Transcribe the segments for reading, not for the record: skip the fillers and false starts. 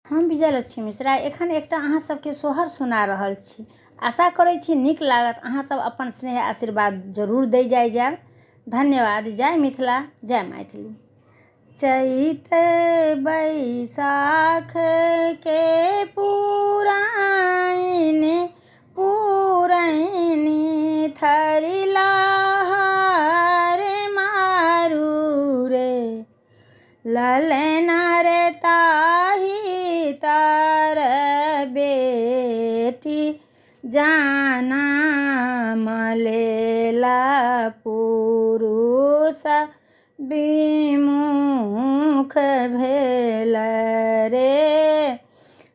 हम विजयलक्ष्मी मिश्रा एखन एकटा अहाँ सबके सोहर सुना रहल छी। आशा करै छी नीक लागत। अहाँ सब अपन स्नेह आशीर्वाद जरूर दै जायब। धन्यवाद। जय मिथिला, जय मैथिली। चैत बैसाख के पुरैनी थरी लहर मारू रे, ललना रे ताही तार बेटी जाना मलेला पुरुष विमुख भेल रे,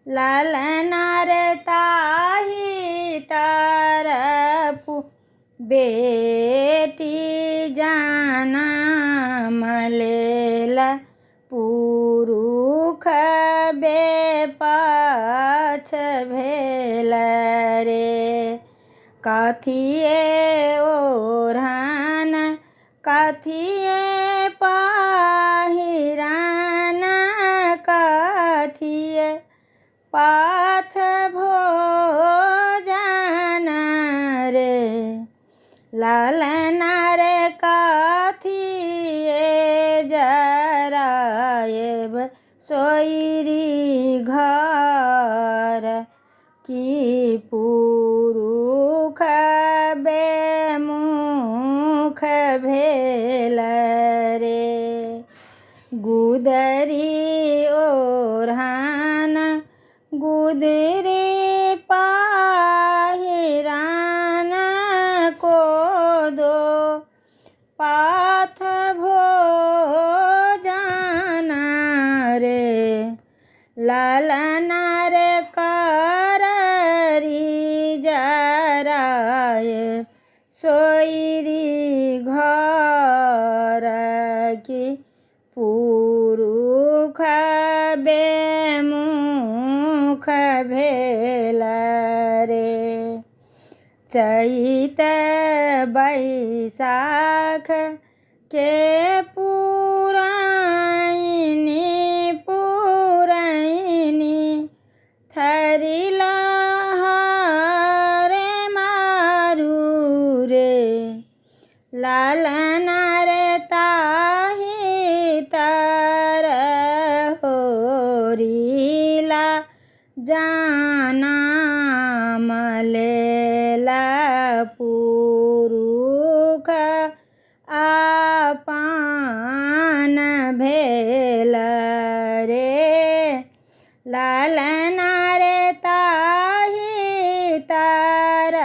ललना रे ताही तार बेटी जाना मलेला पुरुष बेपछ भेल रे। कथिए ओढ़न कथिए पहिरन, कथिए पाथ भोजन रे, ललना रे कथिए जरायब सोइरी घर, की पुरुष बेमुख भेल रे। गुदरी ओढ़न गुदरी पहिरन, कोदो पाथ भोजन रे, ललना रे कररी जराय सोइरी घर, की पुरुष बेमुख भेल रे। चैत बैसाख के पुरैनी थरी लहर मारू रे, ललना रे ताही तार होरिला जाना मलेला पुरुष आपन भेल रे, ललना रे ताही तार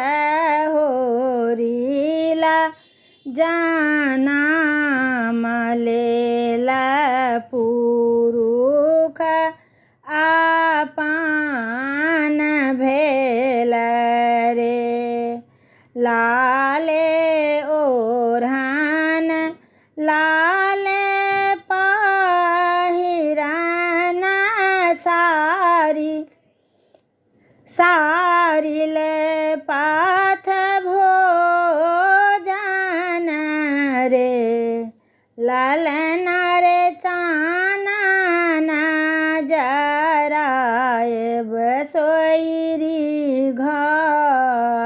होरिला जाना मलेला पुरुष आपन भेल रे। लाले ओढ़न लाले पहिरन, सारी ले पाथ भोजन रे, ललना रे चानन जरायब सोइरी घर।